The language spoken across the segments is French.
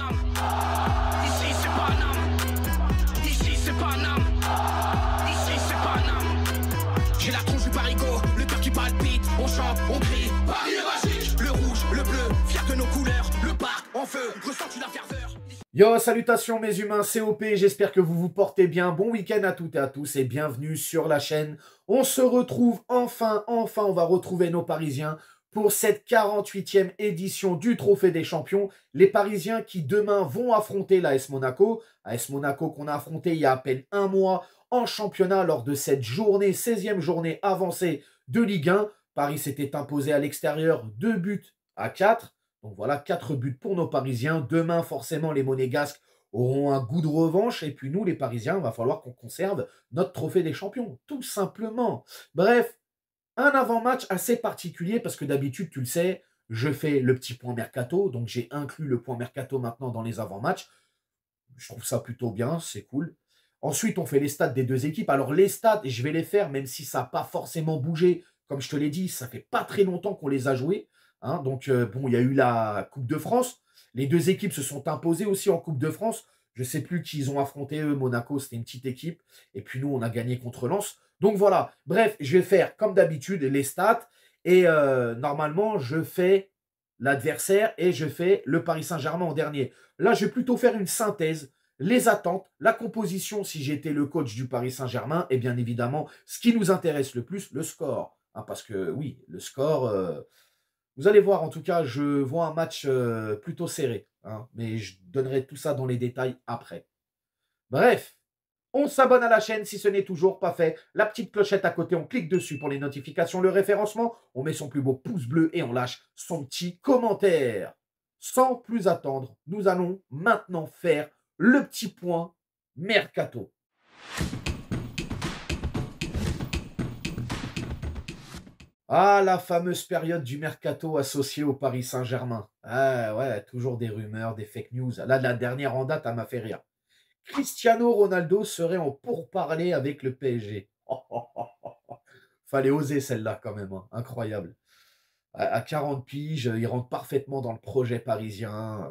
Paname. Ici c'est Paname. Ici c'est Paname. Ici c'est Paname. J'ai la tronche du parigo, le cœur qui palpite. On chante, on crie, Paris est magique. Le rouge, le bleu, fier de nos couleurs. Le parc en feu, ressens-tu la ferveur? Yo, salutations mes humains, c'est OP, j'espère que vous vous portez bien. Bon week-end à toutes et à tous et bienvenue sur la chaîne. On se retrouve enfin, on va retrouver nos Parisiens pour cette 48e édition du Trophée des Champions. Les Parisiens qui demain vont affronter l'AS Monaco. AS Monaco qu'on a affronté il y a à peine un mois en championnat lors de cette journée, 16e journée avancée de Ligue 1. Paris s'était imposé à l'extérieur 2-4. Donc voilà, 4 buts pour nos Parisiens. Demain, forcément, les Monégasques auront un goût de revanche. Et puis nous, les Parisiens, il va falloir qu'on conserve notre trophée des champions, tout simplement. Bref, un avant-match assez particulier parce que d'habitude, tu le sais, je fais le petit point mercato. Donc j'ai inclus le point mercato maintenant dans les avant-matchs. Je trouve ça plutôt bien, c'est cool. Ensuite, on fait les stats des deux équipes. Alors les stats, je vais les faire, même si ça n'a pas forcément bougé. Comme je te l'ai dit, ça fait pas très longtemps qu'on les a joués. Hein, donc, bon, il y a eu la Coupe de France. Les deux équipes se sont imposées aussi en Coupe de France. Je ne sais plus qui ils ont affronté, eux. Monaco, c'était une petite équipe. Et puis nous, on a gagné contre Lens. Donc voilà. Bref, je vais faire, comme d'habitude, les stats. Et normalement, je fais l'adversaire et je fais le Paris Saint-Germain en dernier. Là, je vais plutôt faire une synthèse, les attentes, la composition si j'étais le coach du Paris Saint-Germain. Et bien évidemment, ce qui nous intéresse le plus, le score. Hein, parce que oui, le score... vous allez voir, en tout cas, je vois un match plutôt serré. Hein, mais je donnerai tout ça dans les détails après. Bref, on s'abonne à la chaîne si ce n'est toujours pas fait. La petite clochette à côté, on clique dessus pour les notifications, le référencement. On met son plus beau pouce bleu et on lâche son petit commentaire. Sans plus attendre, nous allons maintenant faire le petit point mercato. Ah, la fameuse période du mercato associée au Paris Saint-Germain. Ah ouais, toujours des rumeurs, des fake news. Là, la dernière en date, elle m'a fait rire. Cristiano Ronaldo serait en pourparlers avec le PSG. Fallait oser celle-là quand même, hein. Incroyable. À 40 piges, il rentre parfaitement dans le projet parisien.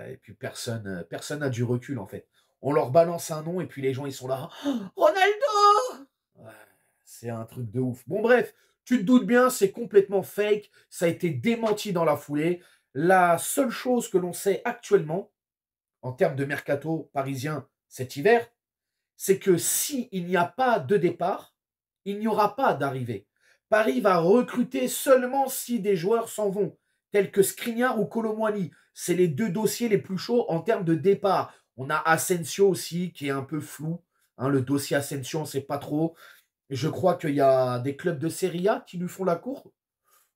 Et puis personne n'a du recul en fait. On leur balance un nom et puis les gens ils sont là. Ronaldo! Ouais, c'est un truc de ouf. Bon bref, tu te doutes bien, c'est complètement fake. Ça a été démenti dans la foulée. La seule chose que l'on sait actuellement, en termes de mercato parisien cet hiver, c'est que s'il n'y a pas de départ, il n'y aura pas d'arrivée. Paris va recruter seulement si des joueurs s'en vont, tels que Skriniar ou Kolo Muani. C'est les deux dossiers les plus chauds en termes de départ. On a Asensio aussi, qui est un peu flou. Hein, le dossier Asensio, on ne sait pas trop. Je crois qu'il y a des clubs de Serie A qui lui font la cour.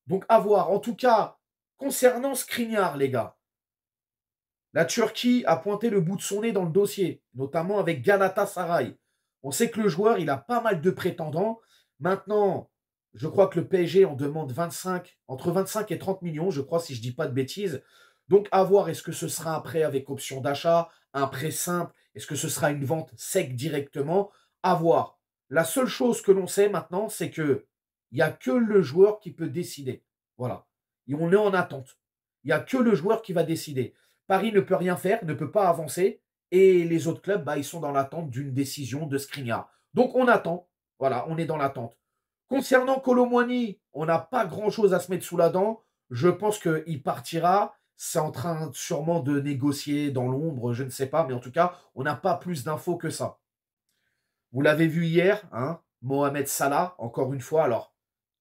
Donc, à voir. En tout cas, concernant Skriniar, les gars, la Turquie a pointé le bout de son nez dans le dossier, notamment avec Galatasaray. On sait que le joueur, il a pas mal de prétendants. Maintenant, je crois que le PSG en demande 25, entre 25 et 30 millions, je crois, si je ne dis pas de bêtises. Donc, à voir, est-ce que ce sera un prêt avec option d'achat, un prêt simple, est-ce que ce sera une vente sec directement? À voir. La seule chose que l'on sait maintenant, c'est que il n'y a que le joueur qui peut décider. Voilà. Et on est en attente. Il n'y a que le joueur qui va décider. Paris ne peut rien faire, ne peut pas avancer. Et les autres clubs, bah, ils sont dans l'attente d'une décision de Skriniar. Donc on attend. Voilà, on est dans l'attente. Concernant Kolo Muani, on n'a pas grand-chose à se mettre sous la dent. Je pense qu'il partira. C'est en train sûrement de négocier dans l'ombre, je ne sais pas. Mais en tout cas, on n'a pas plus d'infos que ça. Vous l'avez vu hier, hein, Mohamed Salah, encore une fois. Alors,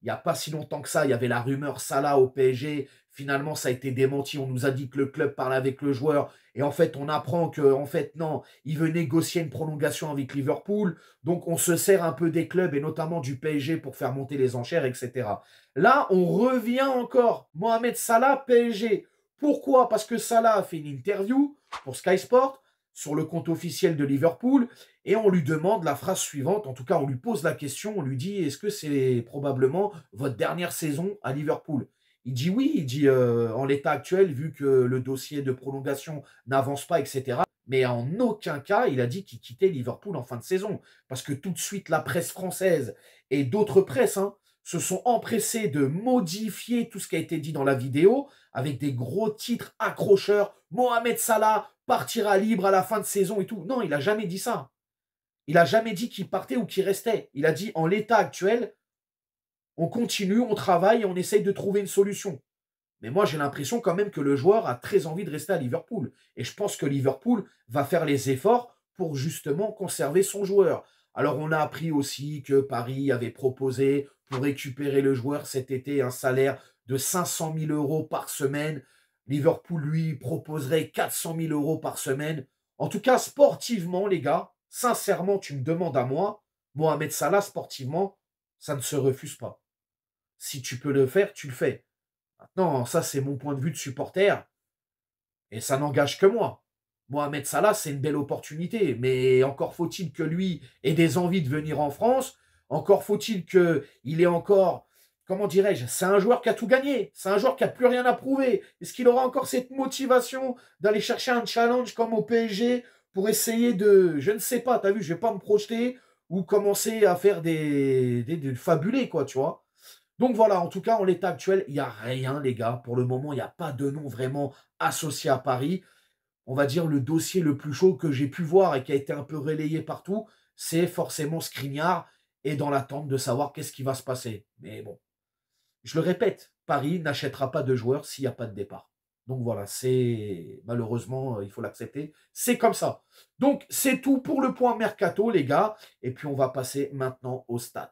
il n'y a pas si longtemps que ça, il y avait la rumeur Salah au PSG. Finalement, ça a été démenti. On nous a dit que le club parlait avec le joueur. Et en fait, on apprend que, en fait, non, il veut négocier une prolongation avec Liverpool. Donc, on se sert un peu des clubs et notamment du PSG pour faire monter les enchères, etc. Là, on revient encore. Mohamed Salah, PSG. Pourquoi? Parce que Salah a fait une interview pour Sky Sport sur le compte officiel de Liverpool et on lui demande la phrase suivante, en tout cas on lui pose la question, on lui dit est-ce que c'est probablement votre dernière saison à Liverpool? Il dit oui, il dit en l'état actuel, vu que le dossier de prolongation n'avance pas, etc. Mais en aucun cas, il a dit qu'il quittait Liverpool en fin de saison. Parce que tout de suite, la presse française et d'autres presses, hein, se sont empressés de modifier tout ce qui a été dit dans la vidéo avec des gros titres accrocheurs. Mohamed Salah partira libre à la fin de saison et tout. Non, il n'a jamais dit ça. Il n'a jamais dit qu'il partait ou qu'il restait. Il a dit en l'état actuel, on continue, on travaille et on essaye de trouver une solution. Mais moi, j'ai l'impression quand même que le joueur a très envie de rester à Liverpool. Et je pense que Liverpool va faire les efforts pour justement conserver son joueur. Alors, on a appris aussi que Paris avait proposé pour récupérer le joueur cet été un salaire de 500 000 euros par semaine. Liverpool, lui, proposerait 400 000 euros par semaine. En tout cas, sportivement, les gars, sincèrement, tu me demandes à moi, Mohamed Salah, sportivement, ça ne se refuse pas. Si tu peux le faire, tu le fais. Maintenant, ça, c'est mon point de vue de supporter. Et ça n'engage que moi. Mohamed Salah, c'est une belle opportunité. Mais encore faut-il que lui ait des envies de venir en France. Encore faut-il qu'il ait encore, comment dirais-je, c'est un joueur qui a tout gagné. C'est un joueur qui n'a plus rien à prouver. Est-ce qu'il aura encore cette motivation d'aller chercher un challenge comme au PSG pour essayer de, je ne sais pas, t'as vu, je ne vais pas me projeter ou commencer à faire des fabulés, quoi, tu vois. Donc voilà, en tout cas, en l'état actuel, il n'y a rien, les gars. Pour le moment, il n'y a pas de nom vraiment associé à Paris. On va dire le dossier le plus chaud que j'ai pu voir et qui a été un peu relayé partout, c'est forcément Skriniar et dans l'attente de savoir qu'est-ce qui va se passer. Mais bon, je le répète, Paris n'achètera pas de joueurs s'il n'y a pas de départ. Donc voilà, c'est malheureusement, il faut l'accepter. C'est comme ça. Donc c'est tout pour le point mercato, les gars. Et puis on va passer maintenant aux stats.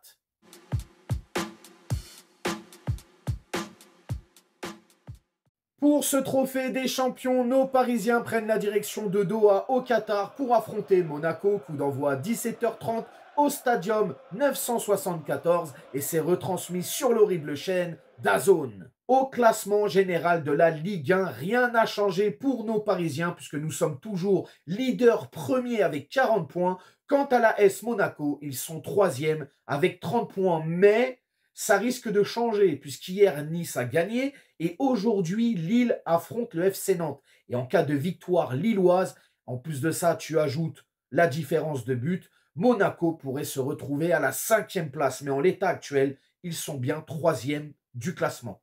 Pour ce trophée des champions, nos Parisiens prennent la direction de Doha au Qatar pour affronter Monaco. Coup d'envoi 17h30 au Stadium 974 et c'est retransmis sur l'horrible chaîne DAZN. Au classement général de la Ligue 1, rien n'a changé pour nos Parisiens puisque nous sommes toujours leaders premiers avec 40 points. Quant à la S Monaco, ils sont troisième avec 30 points, mais ça risque de changer puisqu'hier Nice a gagné et aujourd'hui Lille affronte le FC Nantes. Et en cas de victoire lilloise, en plus de ça, tu ajoutes la différence de but, Monaco pourrait se retrouver à la 5e place. Mais en l'état actuel, ils sont bien 3e du classement.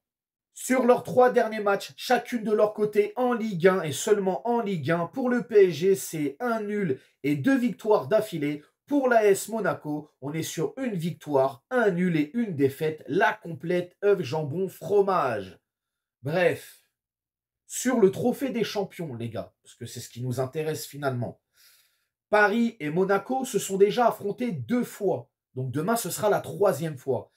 Sur leurs 3 derniers matchs, chacune de leur côté en Ligue 1 et seulement en Ligue 1. Pour le PSG, c'est un nul et 2 victoires d'affilée. Pour l'AS Monaco, on est sur une victoire, un nul et une défaite. La complète œuf, jambon, fromage. Bref, sur le trophée des champions, les gars, parce que c'est ce qui nous intéresse finalement. Paris et Monaco se sont déjà affrontés 2 fois. Donc demain, ce sera la 3e fois.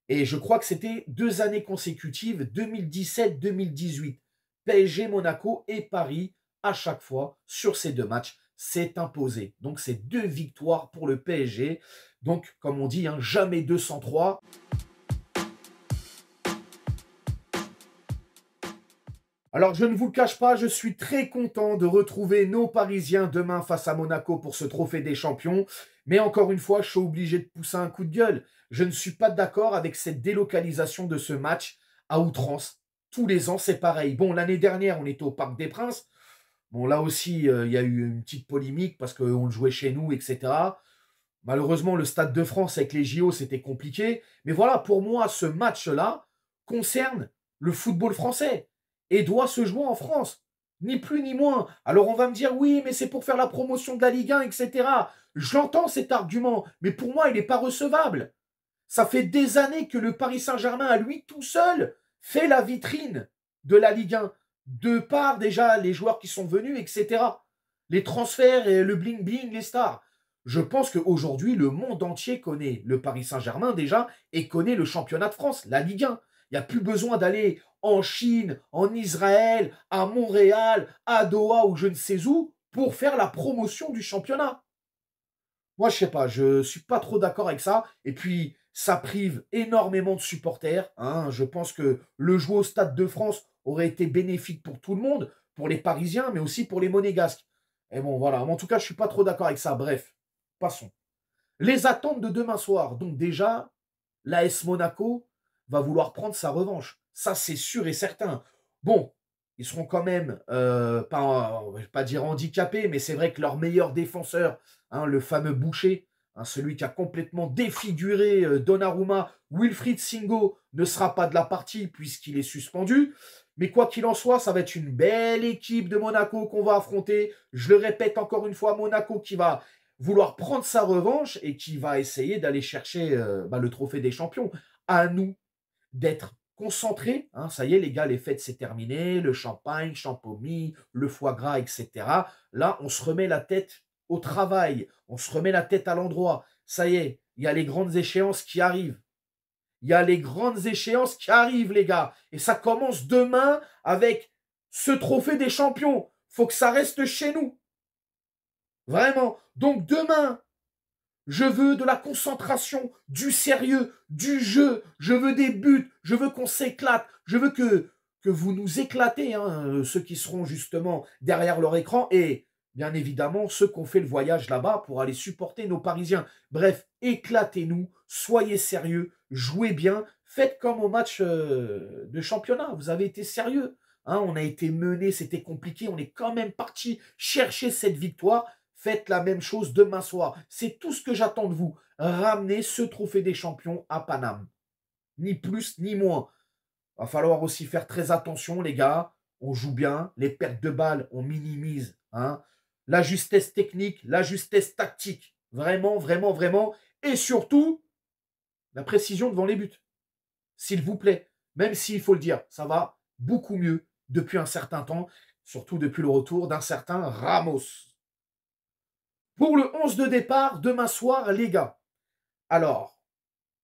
Et je crois que c'était 2 années consécutives, 2017-2018. PSG, Monaco et Paris, à chaque fois, sur ces 2 matchs, s'est imposé. Donc, c'est 2 victoires pour le PSG. Donc, comme on dit, hein, jamais 203. Alors, je ne vous le cache pas, je suis très content de retrouver nos Parisiens demain face à Monaco pour ce trophée des champions. Mais encore une fois, je suis obligé de pousser un coup de gueule. Je ne suis pas d'accord avec cette délocalisation de ce match à outrance. Tous les ans, c'est pareil. Bon, l'année dernière, on était au Parc des Princes. Bon, là aussi, il y a eu une petite polémique parce qu'on le jouait chez nous, etc. Malheureusement, le Stade de France avec les JO, c'était compliqué. Mais voilà, pour moi, ce match-là concerne le football français et doit se jouer en France. Ni plus ni moins. Alors on va me dire, oui, mais c'est pour faire la promotion de la Ligue 1, etc. J'entends cet argument, mais pour moi, il n'est pas recevable. Ça fait des années que le Paris Saint-Germain, à lui tout seul, fait la vitrine de la Ligue 1. De par déjà les joueurs qui sont venus, etc. Les transferts et le bling-bling, les stars. Je pense qu'aujourd'hui, le monde entier connaît le Paris Saint-Germain déjà et connaît le championnat de France, la Ligue 1. Il n'y a plus besoin d'aller en Chine, en Israël, à Montréal, à Doha ou je ne sais où pour faire la promotion du championnat. Moi, je sais pas, je suis pas trop d'accord avec ça. Et puis, ça prive énormément de supporters. Hein. Je pense que le jouer au Stade de France aurait été bénéfique pour tout le monde, pour les Parisiens, mais aussi pour les Monégasques. Et bon, voilà. En tout cas, je suis pas trop d'accord avec ça. Bref, passons. Les attentes de demain soir. Donc déjà, l'AS Monaco va vouloir prendre sa revanche. Ça, c'est sûr et certain. Bon, ils seront quand même, pas, je vais pas dire handicapés, mais c'est vrai que leur meilleur défenseur, hein, le fameux Boucher, hein, celui qui a complètement défiguré Donnarumma, Wilfried Singo, ne sera pas de la partie puisqu'il est suspendu. Mais quoi qu'il en soit, ça va être une belle équipe de Monaco qu'on va affronter. Je le répète encore une fois, Monaco qui va vouloir prendre sa revanche et qui va essayer d'aller chercher le trophée des champions. À nous d'être concentrés. Hein, ça y est, les gars, les fêtes, c'est terminé. Le champagne, champomis, le foie gras, etc. Là, on se remet la tête au travail. On se remet la tête à l'endroit. Ça y est, il y a les grandes échéances qui arrivent. Il y a les grandes échéances qui arrivent, les gars. Et ça commence demain avec ce trophée des champions. Faut que ça reste chez nous. Vraiment. Donc demain, je veux de la concentration, du sérieux, du jeu. Je veux des buts. Je veux qu'on s'éclate. Je veux que vous nous éclatez, hein, ceux qui seront justement derrière leur écran. Et bien évidemment, ceux qui ont fait le voyage là-bas pour aller supporter nos Parisiens. Bref, éclatez-nous. Soyez sérieux. Jouez bien. Faites comme au match de championnat. Vous avez été sérieux. Hein, on a été mené. C'était compliqué. On est quand même parti chercher cette victoire. Faites la même chose demain soir. C'est tout ce que j'attends de vous. Ramenez ce trophée des champions à Paname. Ni plus, ni moins. Va falloir aussi faire très attention, les gars. On joue bien. Les pertes de balles, on minimise. Hein. La justesse technique, la justesse tactique. Vraiment, vraiment, vraiment. Et surtout, la précision devant les buts. S'il vous plaît. Même s'il faut le dire, ça va beaucoup mieux depuis un certain temps. Surtout depuis le retour d'un certain Ramos. Pour le 11 de départ, demain soir, les gars. Alors,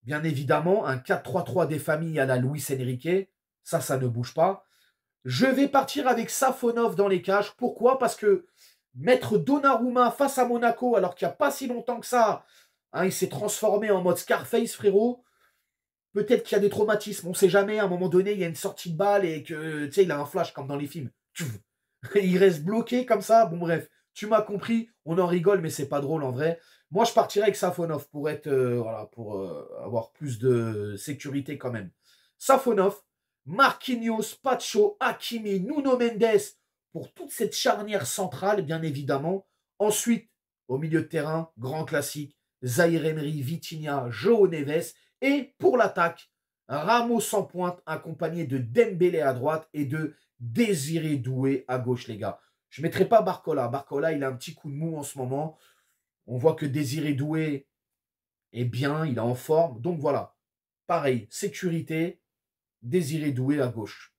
bien évidemment, un 4-3-3 des familles à la Luis Enrique. Ça ne bouge pas. Je vais partir avec Safonov dans les cages. Pourquoi? Parce que mettre Donnarumma face à Monaco, alors qu'il n'y a pas si longtemps que ça, hein, il s'est transformé en mode Scarface, frérot. Peut-être qu'il y a des traumatismes. On ne sait jamais. À un moment donné, il y a une sortie de balle et que, tu sais, il a un flash comme dans les films. Il reste bloqué comme ça. Bon, bref. Tu m'as compris, on en rigole, mais c'est pas drôle en vrai. Moi, je partirais avec Safonov pour être, avoir plus de sécurité quand même. Safonov, Marquinhos, Pacho, Hakimi, Nuno Mendes, pour toute cette charnière centrale, bien évidemment. Ensuite, au milieu de terrain, grand classique, Zaïre Emery, Vitinha, João Neves. Et pour l'attaque, Ramos en pointe, accompagné de Dembélé à droite et de Désiré Doué à gauche, les gars. Je ne mettrai pas Barcola. Barcola, il a un petit coup de mou en ce moment. On voit que Désiré Doué est bien, il est en forme. Donc voilà, pareil, sécurité, Désiré Doué à gauche.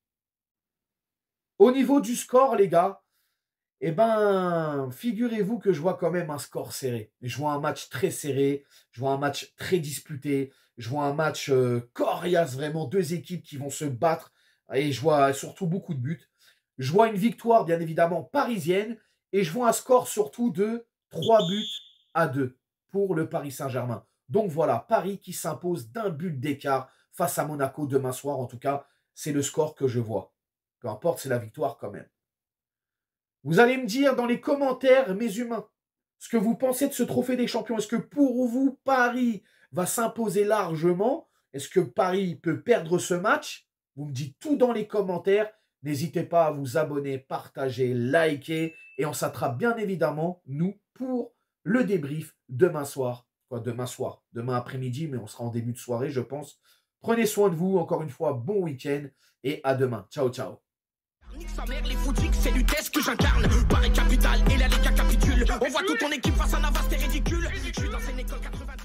Au niveau du score, les gars, eh ben, figurez-vous que je vois quand même un score serré. Je vois un match très serré, je vois un match très disputé, je vois un match coriace, vraiment, deux équipes qui vont se battre. Et je vois surtout beaucoup de buts. Je vois une victoire, bien évidemment, parisienne. Et je vois un score surtout de 3-2 pour le Paris Saint-Germain. Donc voilà, Paris qui s'impose d'1 but d'écart face à Monaco demain soir. En tout cas, c'est le score que je vois. Peu importe, c'est la victoire quand même. Vous allez me dire dans les commentaires, mes humains, ce que vous pensez de ce trophée des champions. Est-ce que pour vous, Paris va s'imposer largement? Est-ce que Paris peut perdre ce match? Vous me dites tout dans les commentaires. N'hésitez pas à vous abonner, partager, liker. Et on s'attrape bien évidemment, nous, pour le débrief demain soir. Quoi, demain soir, demain après-midi, mais on sera en début de soirée, je pense. Prenez soin de vous. Encore une fois, bon week-end. Et à demain. Ciao, ciao. Nique sa mère, les foutiques, c'est l'UTES que j'incarne. Paris capitale et la Liga capitule. On voit toute ton équipe face à Navas, t'es ridicule. Je suis dans une école 90.